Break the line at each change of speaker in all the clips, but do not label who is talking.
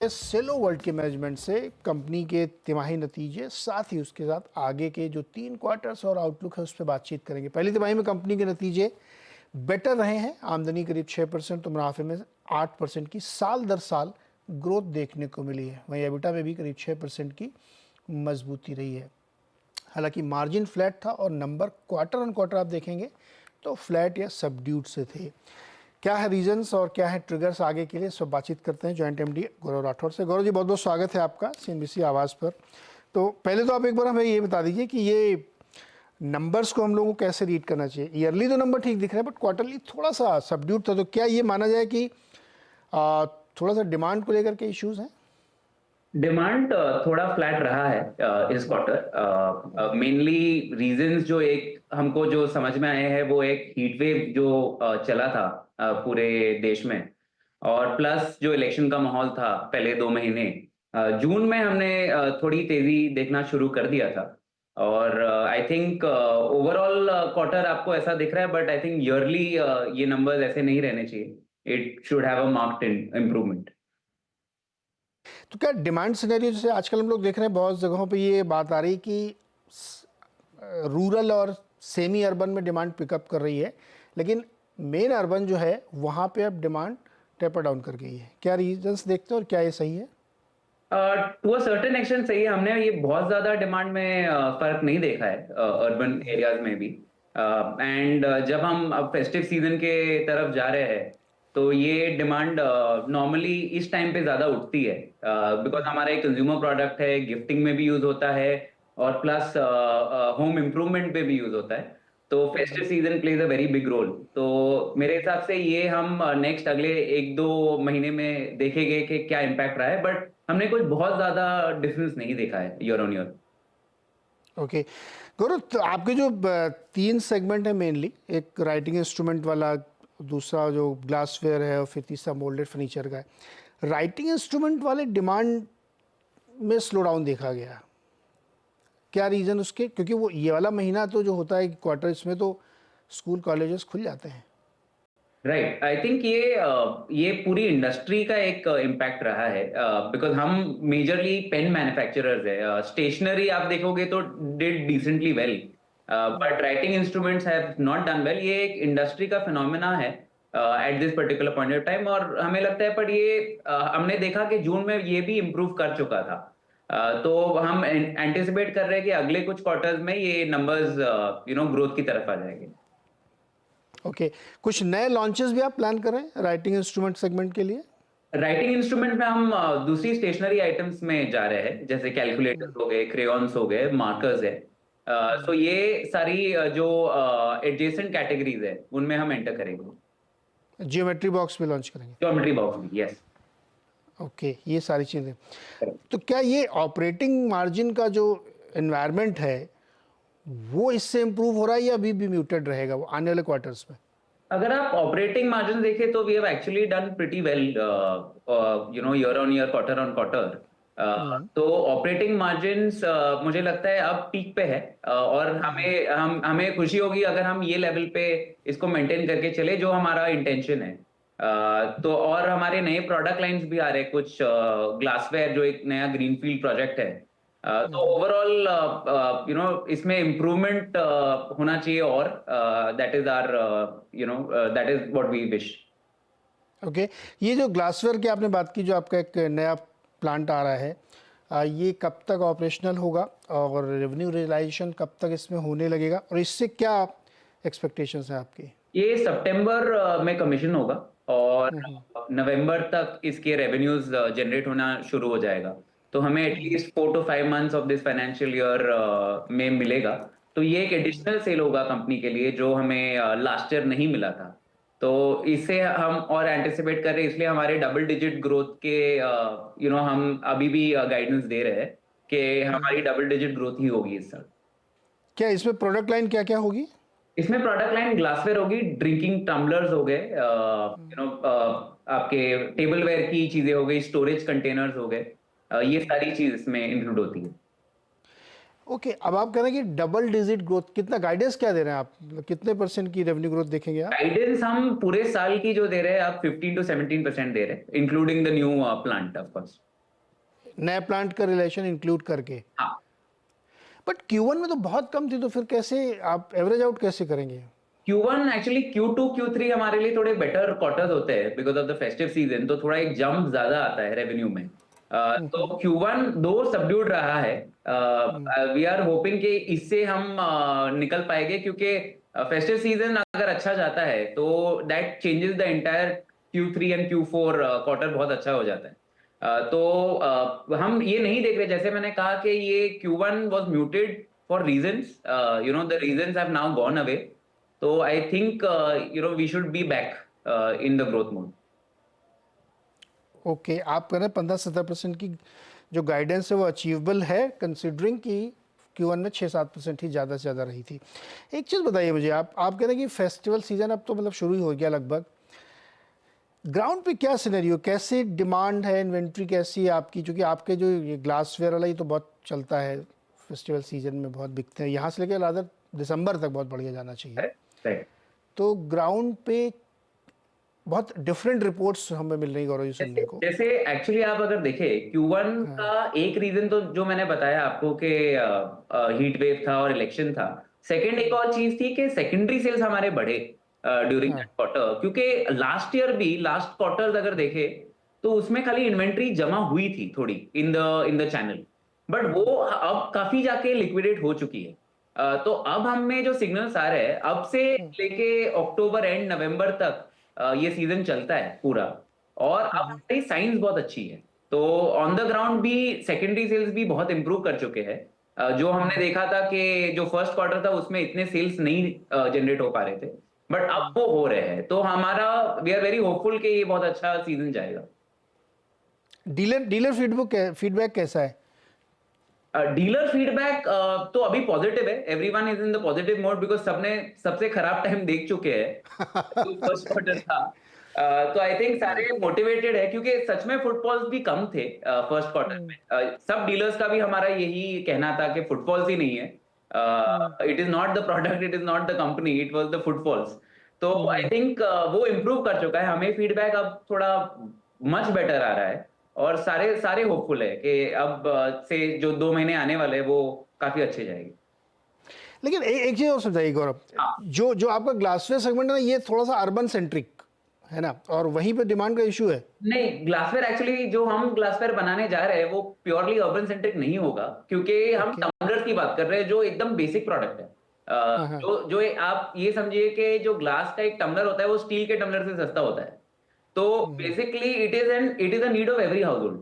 Cello World के management से company के तिमाही नतीजे, साथ ही उसके साथ आगे के जो 3 क्वार्टर्स और आउटलुक है उस पर बातचीत करेंगे। पहली तिमाही में कंपनी के नतीजे बेटर रहे हैं। आमदनी करीब 6% तो मुनाफे में 8% की साल दर साल ग्रोथ देखने को मिली है। वहीं एबिटा में भी करीब 6% की मजबूती रही है। हालांकि मार्जिन फ्लैट था और नंबर क्वार्टर ऑन क्वार्टर आप देखेंगे तो फ्लैट या सबड्यूड से थे। क्या है रीजंस और क्या है ट्रिगर्स आगे के लिए, इस पर बातचीत करते हैं जॉइंट एमडी गौरव राठौर से। गौरव जी, बहुत बहुत स्वागत है आपका सीएनबीसी आवाज़ पर। तो पहले तो आप एक बार हमें ये बता दीजिए कि ये नंबर्स को हम लोगों को कैसे रीड करना चाहिए। ईयरली तो नंबर ठीक दिख रहे हैं बट क्वार्टरली थोड़ा सा सबड्यूड था, तो क्या ये माना जाए कि थोड़ा सा डिमांड को लेकर के इश्यूज हैं?
डिमांड थोड़ा फ्लैट रहा है इस क्वार्टर। मेनली रीजंस जो एक हमको जो समझ में आए हैं वो एक हीट वेव जो चला था पूरे देश में, और प्लस जो इलेक्शन का माहौल था पहले 2 महीने। जून में हमने थोड़ी तेजी देखना शुरू कर दिया था, और आई थिंक ओवरऑल क्वार्टर आपको ऐसा दिख रहा है, बट आई थिंक ईयरली ये नंबर्स ऐसे नहीं रहने चाहिए। It should have a marked improvement.
तो क्या डिमांड सिनेरियो, जैसे आजकल हम लोग देख रहे हैं बहुत जगहों पे ये बात आ रही कि रूरल और सेमी अर्बन में डिमांड पिकअप कर रही है, लेकिन मेन अर्बन जो है वहाँ पे अब डिमांड टेपर डाउन कर गई है। क्या रीजंस देखते हैं और क्या ये सही है?
टू अ सर्टेन एक्सटेंट सही है। हमने ये बहुत ज्यादा डिमांड में फर्क नहीं देखा है अर्बन एरियाज में भी। एंड जब हम अब फेस्टिव सीजन के तरफ जा रहे हैं तो ये डिमांड नॉर्मली इस टाइम पे ज्यादा उठती है, बिकॉज हमारा एक कंज्यूमर प्रोडक्ट है, गिफ्टिंग में भी यूज होता है और प्लस होम इम्प्रूवमेंट पे भी यूज होता है। तो festive season plays a very big role. तो मेरे हिसाब से ये हम नेक्स्ट अगले 1-2 महीने में देखेंगे कि क्या इम्पैक्ट रहा है, बट हमने कोई बहुत ज्यादा डिफरेंस नहीं देखा है ईयर ऑन ईयर।
ओके गौरव, तो आपके जो 3 सेगमेंट है मेनली, एक राइटिंग इंस्ट्रूमेंट वाला, दूसरा जो ग्लासवेयर है और फिर तीसरा मोल्डेड फर्नीचर का है। राइटिंग इंस्ट्रूमेंट वाले डिमांड में स्लो डाउन देखा गया, क्या रीज़न उसके? क्योंकि वो ये वाला महीना तो जो होता है क्वार्टर, इसमें तो स्कूल कॉलेजेस खुल जाते हैं।
राइट, आई थिंक ये पूरी इंडस्ट्री का एक इम्पैक्ट रहा है, बिकॉज हम मेजरली पेन मैन्युफैक्चरर्स है। स्टेशनरी आप देखोगे तो did decently well, but writing instruments have not done well. ये एक इंडस्ट्री का फिनोमेना है at this particular point of time, और हमें लगता है पर ये हमने देखा कि जून में ये भी इम्प्रूव कर चुका था। तो हम एंटिसिपेट कर रहे हैं कि अगले कुछ क्वार्टर्स में ये नंबर्स ग्रोथ की तरफ आ जाएंगे।
ओके कुछ नए लॉन्चेस भी आप प्लान कर रहे हैं राइटिंग इंस्ट्रूमेंट सेगमेंट के लिए?
राइटिंग इंस्ट्रूमेंट में हम दूसरी स्टेशनरी आइटम्स में जा रहे हैं, जैसे कैलकुलेटर्स हो गए, क्रेयॉन्स हो गए, मार्कर्स है। सो ये सारी जो एडजेसेंट कैटेगरीज है उनमें हम एंटर करेंगे।
जियोमेट्री बॉक्स भी लॉन्च करेंगे?
ज्योमेट्री बॉक्स भी, यस।
ओके, ये सारी चीज़ें। तो क्या ये ऑपरेटिंग मार्जिन का जो एनवायरनमेंट है वो इससे इम्प्रूव हो रहा है या अभी भी म्यूटेड रहेगा वो आने वाले क्वार्टर्स में?
अगर आप ऑपरेटिंग मार्जिन देखें तो we have actually done pretty well, year on year, quarter on quarter. तो ऑपरेटिंग मार्जिन्स मुझे लगता है अब पीक पे है, और हमें खुशी होगी अगर हम ये लेवल पे इसको मेंटेन करके चले, जो हमारा इंटेंशन है। तो और हमारे नए प्रोडक्ट लाइंस भी आ रहे हैं, कुछ ग्लासवेयर जो एक नया ग्रीनफील्ड प्रोजेक्ट है। तो ओवरऑल इसमें इम्प्रूवमेंट होना चाहिए, और that is our that is what we wish.
Okay, ये जो ग्लासवेयर की आपने बात की, जो आपका एक नया प्लांट आ रहा है, ये कब तक ऑपरेशनल होगा और रेवेन्यू रियलाइजेशन कब तक इसमें होने लगेगा, और इससे क्या एक्सपेक्टेशंस हैं आपकी?
ये सितंबर में कमीशन होगा और नवंबर तक इसके रेवेन्यूज जनरेट होना शुरू हो जाएगा। तो हमें at least 4 to 5 months of this financial year में मिलेगा। तो ये एक एडिशनल सेल होगा कंपनी के लिए, जो हमें लास्ट ईयर नहीं मिला था। तो इससे हम और एंटिसिपेट कर रहे हैं, इसलिए हमारे डबल डिजिट ग्रोथ के हम अभी भी गाइडेंस दे रहे हैं कि हमारी डबल डिजिट ग्रोथ ही होगी इस साल।
क्या इसमें प्रोडक्ट लाइन क्या क्या होगी?
इसमें प्रोडक्ट लाइन ग्लासवेयर होगी, ड्रिंकिंग टम्बलर्स हो गए, आपके टेबलवेयर की चीजें हो गई, स्टोरेज कंटेनर्स हो गए, ये सारी चीज इसमें इंक्लूड होती है।
ओके, अब आप कह रहे हैं कि डबल डिजिट ग्रोथ, कितना गाइडेंस क्या दे रहे हैं आप, मतलब कितने % की रेवेन्यू ग्रोथ देखेंगे आप?
गाइडेंस हम पूरे साल की जो दे रहे हैं, आप 15 to 17% दे रहे हैं, including the new plant of course.
नए प्लांट का रिलेशन इंक्लूड करके।
हाँ।
बट Q1 में तो बहुत कम थी, तो फिर कैसे आप एवरेज आउट कैसे करेंगे?
Q1 एक्चुअली Q2 Q3 हमारे लिए थोड़े बेटर क्वार्टर्स होते हैं because of the festive season, तो थोड़ा एक जंप ज्यादा आता है रेवेन्यू में। तो Q1 दो सबड्यूड रहा है। वी आर होपिंग कि इससे हम निकल पाएंगे, क्योंकि फेस्टिव सीजन अगर अच्छा जाता है तो that changes the entire Q3 and Q4 quarter बहुत अच्छा हो जाता है। हम ये नहीं देख रहे, जैसे मैंने कहा कि ये Q1 was muted for reasons, the reasons have now gone away. तो I think we should be back in the growth mode.
Okay, आप कह रहे हैं 15-17% की जो गाइडेंस है वो अचीवेबल है, कंसिडरिंग कि Q1 में 6-7% ही ज़्यादा से ज़्यादा रही थी। एक चीज़ बताइए मुझे, आप कह रहे हैं कि फेस्टिवल सीजन अब तो मतलब शुरू ही हो गया लगभग। ग्राउंड पे क्या सिनेरियो, कैसे डिमांड है, इन्वेंट्री कैसी है आपकी? क्योंकि आपके जो ये ग्लासवेयर वाला, ये तो बहुत चलता है, फेस्टिवल सीजन में बहुत बिकते हैं, यहाँ से लेकर रादर दिसंबर तक बहुत बढ़िया जाना चाहिए।
राइट।
तो ग्राउंड पे बहुत डिफरेंट रिपोर्ट्स हमें मिल रही गौरव जी सुनने को।
जैसे एक्चुअली आप अगर देखें Q1 का एक रीजन तो जो मैंने बताया आपको कि हीट वेव था और इलेक्शन था। सेकंड एक और चीज थी कि सेकेंडरी सेल्स हमारे बढ़े ड्यूरिंग दैट
हाँ,
क्वार्टर, क्योंकि लास्ट ईयर भी लास्ट क्वार्टर अगर देखे तो उसमें खाली इन्वेंट्री जमा हुई थी थोड़ी इन द चैनल, बट वो अब काफी जाके लिक्विडेट हो चुकी है। तो अब हमें जो सिग्नल्स आ रहे हैं अब से लेके अक्टूबर एंड नवंबर तक ये सीजन चलता है पूरा, और अब हमारी साइंस बहुत अच्छी है। तो ऑन द ग्राउंड भी सेकेंडरी सेल्स भी बहुत इंप्रूव कर चुके हैं। जो हमने देखा था कि जो फर्स्ट क्वार्टर था उसमें इतने सेल्स नहीं जनरेट हो पा रहे थे, बट अब वो हो रहे हैं। तो हमारा वी आर वेरी होपफुल कि ये बहुत अच्छा सीजन जाएगा।
डीलर फीडबैक कैसा है?
डीलर फीडबैक तो अभी पॉजिटिव है, everyone is in the positive mode because सबने सबसे खराब टाइम देख चुके हैं जो फर्स्ट क्वार्टर था। तो आई थिंक सारे मोटिवेटेड है, क्योंकि सच में फुटफॉल्स भी कम थे फर्स्ट क्वार्टर में। सब डीलर्स का भी हमारा यही कहना था कि फुटफॉल्स ही नहीं है, it is not the product, it is not the company, it was the footfalls. तो आई थिंक वो इम्प्रूव कर चुका है, हमें फीडबैक अब थोड़ा मच बेटर आ रहा है, और सारे सारे होपफुल है कि अब से जो 2 महीने आने वाले हैं वो काफी अच्छे जाएंगे।
लेकिन एक चीज़ और समझाइए गौरव,
हाँ।
जो आपका ग्लासवेयर सेगमेंट है ना, ये थोड़ा सा अर्बन सेंट्रिक है ना, और वहीं पे डिमांड का इशू है।
नहीं, ग्लासवेयर एक्चुअली जो हम ग्लासवेयर बनाने जा रहे हैं वो प्योरली अर्बन सेंट्रिक नहीं होगा, क्योंकि हम
ओके।
टम्बलर्स की बात कर रहे हैं जो एकदम बेसिक प्रोडक्ट है।
हाँ हाँ।
आप ये समझिए कि जो ग्लास का एक टम्बलर होता है वो स्टील के टम्बलर से सस्ता होता है। तो basically it is a need of every house hold.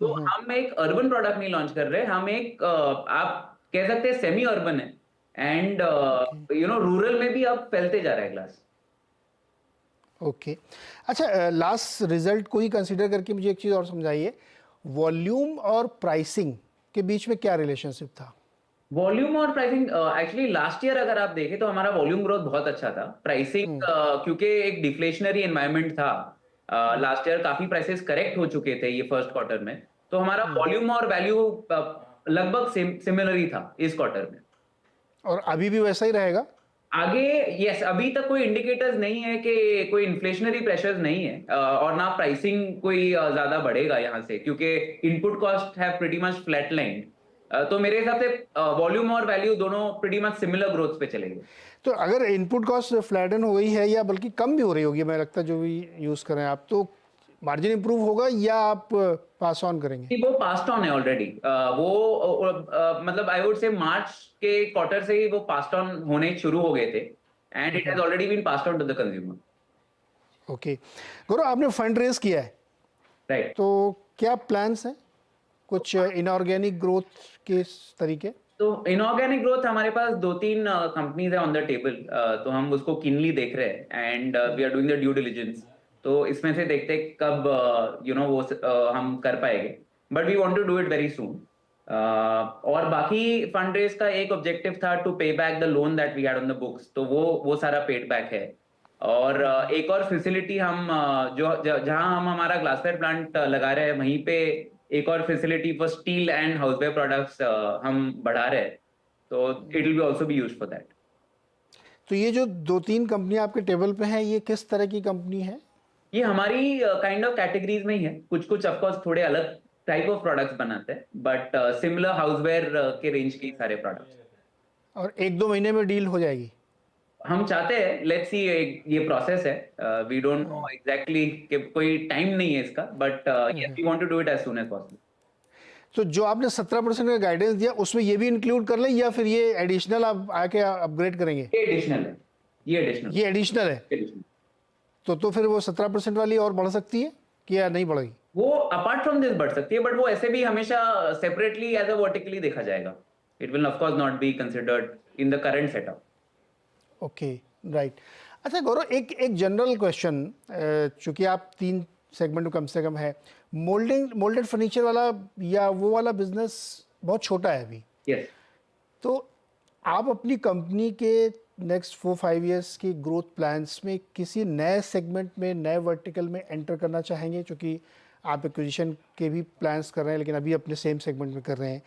तो हम एक अर्बन प्रोडक्ट नहीं लॉन्च कर रहे, हम एक आप कह सकते हैं सेमी अर्बन है, एंड
ओके
रूरल में भी अब फैलते जा रहा है ग्लास।
ओके। अच्छा, लास्ट रिजल्ट को ही कंसीडर करके मुझे एक चीज़ और समझाइए, वॉल्यूम और प्राइसिंग के बीच में क्या रिलेशनशिप था?
वॉल्यूम और प्राइसिंग एक्चुअली लास्ट ईयर अगर आप देखें तो हमारा वॉल्यूम ग्रोथ बहुत अच्छा था। प्राइसिंग क्योंकि एक डिफ्लेशनरी एनवायरनमेंट था, लास्ट ईयर काफी प्राइसेस करेक्ट हो चुके थे ये फर्स्ट क्वार्टर में, तो हमारा वॉल्यूम और वैल्यू लगभग सिमिलर ही था इस क्वार्टर में।
और अभी भी वैसा ही रहेगा?
आगे यस, अभी तक कोई इंडिकेटर्स नहीं है कि कोई इन्फ्लेशनरी प्रेशर्स नहीं है, और ना प्राइसिंग कोई ज्यादा बढ़ेगा यहाँ से, क्योंकि input cost have pretty much flat line. तो मेरे हिसाब से वॉल्यूम और वैल्यू दोनों प्रीटी मच सिमिलर ग्रोथ पे चलेंगे।
तो अगर इनपुट कॉस्ट फ्लैटन हो गई है या बल्कि कम भी हो रही होगी, मैं लगता है जो भी यूज़ करें आप, तो मार्जिन इंप्रूव होगा या आप पास ऑन करेंगे?
वो पास्ट ऑन है ऑलरेडी। मतलब आई वुड से मार्च के क्वार्टर से ही वो पास्ट ऑन होने शुरू हो गए थे, and it has already been passed on to the consumer.
Okay Gaurav, आपने फंड रेज किया है,
राइट।
तो क्या प्लान्स हैं, कुछ इनऑर्गेनिक ग्रोथ के तरीके?
तो इनऑर्गेनिक ग्रोथ हमारे पास 2-3 कंपनीज है ऑन द टेबल, तो हम उसको कीनली देख रहे हैं, and we are doing the due diligence. तो इसमें से देखते हैं कब वो हम कर पाएंगे, but we want to do it very soon. और बाकी फंड रेज का एक ऑब्जेक्टिव था to pay back the loan that we had on the books, तो वो सारा पेड बैक है। और एक और फैसिलिटी हम जहां हम हमारा ग्लासवेयर प्लांट लगा रहे हैं वहीं पे एक और facility for steel and houseware products हम बढ़ा रहे हैं, तो it will be also be used for that.
तो ये जो 2-3 कंपनियां आपके टेबल पे हैं, ये किस तरह की कंपनी है?
ये हमारी काइंड ऑफ कैटेगरीज में ही है, कुछ कुछ ऑफकोर्स थोड़े अलग टाइप ऑफ प्रोडक्ट्स बनाते हैं, बट सिमिलर हाउसवेयर के रेंज के सारे प्रोडक्ट्स
और 1-2 महीने में डील हो जाएगी?
हम चाहते हैं। लेट्स सी, ये प्रोसेस है, वी डोंट नो एग्जैक्टली कि कोई टाइम नहीं है इसका, but yes we want to do it as soon as possible.
तो जो आपने 17% का गाइडेंस दिया उसमें ये भी इंक्लूड कर लें या फिर ये एडिशनल आप आके अपग्रेड करेंगे?
ये एडिशनल है, ये
एडिशनल है।
एडिशनल।
तो फिर वो 17% वाली और बढ़ सकती है कि या नहीं बढ़ेगी?
वो अपार्ट फ्रॉम दिस बढ़ सकती है, बट वो ऐसे भी हमेशा सेपरेटली एज अ वर्टिकली देखा जाएगा। It will of course not be considered in the current setup.
Okay, right. अच्छा गौरव, एक जनरल क्वेश्चन, चूंकि आप 3 सेगमेंट में कम से कम है, मोल्डेड फर्नीचर वाला या वो वाला बिजनेस बहुत छोटा है अभी,
यस।
तो आप अपनी कंपनी के नेक्स्ट 4-5 इयर्स की ग्रोथ प्लान्स में किसी नए सेगमेंट में, नए वर्टिकल में एंटर करना चाहेंगे? क्योंकि आप एक्विजिशन के भी प्लान्स कर रहे हैं लेकिन अभी अपने सेम सेगमेंट में कर रहे हैं,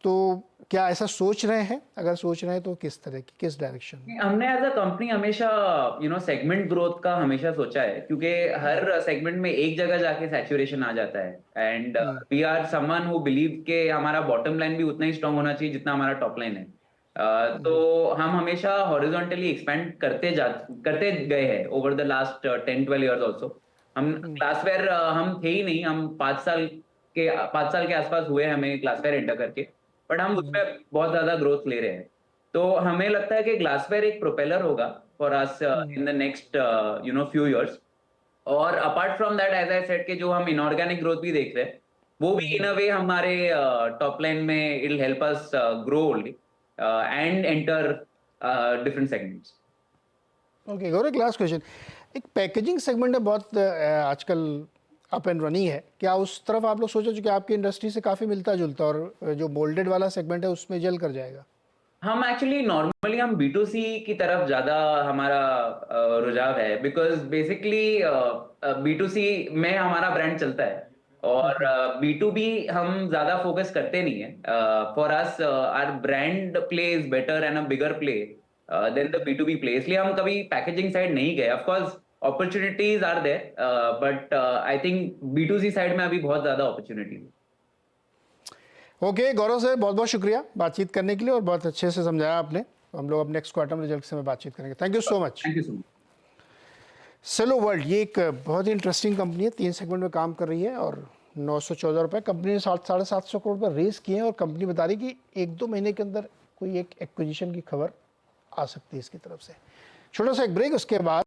तो क्या ऐसा सोच रहे हैं? अगर सोच रहे हैं तो किस तरह की, किस डायरेक्शन में?
हमने एज अ कंपनी हमेशा सेगमेंट ग्रोथ का हमेशा सोचा है, क्योंकि हर सेगमेंट में एक जगह जाके सैचुरेशन आ जाता है। And we are someone who believe के हमारा बॉटम लाइन भी उतना ही स्ट्रांग होना चाहिए जितना हमारा टॉप लाइन है। तो हम हमेशा हॉरिजॉन्टली एक्सपेंड करते गए हैं over the last 10-12 years also. हम ग्लासवेयर हम थे ही नहीं, हम 5 साल के आसपास हुए हमें ग्लासवेयर एंटर करके, बट हम उसमें बहुत ज्यादा ग्रोथ ले रहे हैं। तो हमें लगता है कि ग्लासवेयर एक प्रोपेलर होगा for us in the next few years. और apart from that, as I said, कि जो हम इनऑर्गेनिक ग्रोथ भी देख रहे हैं, वो भी इन अ वे हमारे टॉप लाइन में it will help us grow only and enter different segments.
Okay Gaurav, last question, एक पैकेजिंग सेगमेंट है बहुत आजकल अप एंड रनिंग है, क्या उस तरफ आप लोग सोचो? चूंकि आपकी इंडस्ट्री से काफ़ी मिलता जुलता, और जो मोल्डेड वाला सेगमेंट है उसमें जल कर जाएगा।
हम एक्चुअली नॉर्मली हम B2C की तरफ ज्यादा हमारा रुझाव है, बिकॉज बेसिकली B2C में हमारा ब्रांड चलता है, और B2B हम ज्यादा फोकस करते नहीं है। For us our brand play is better and a bigger play than the B2B play, इसलिए हम कभी पैकेजिंग साइड नहीं गए। Of course opportunities are there, but I think B2C side में अभी बहुत ज्यादा अपॉर्चुनिटीज है।
ओके गौरव सर, बहुत बहुत शुक्रिया बातचीत करने के लिए और बहुत अच्छे से समझाया आपने। हम लोग अब नेक्स्ट क्वार्टर में रिजल्ट से बातचीत करेंगे। Thank you so much.
Thank you so much.
Cello world ये एक बहुत ही इंटरेस्टिंग कंपनी है, 3 सेगमेंट में काम कर रही है और 914 रुपये कंपनी ने 750 करोड़ रुपये रेस किए हैं, और कंपनी बता रही कि 1-2 महीने के अंदर कोई एक एक्विजिशन की खबर आ सकती है इसकी तरफ से। छोटा सा एक ब्रेक, उसके बाद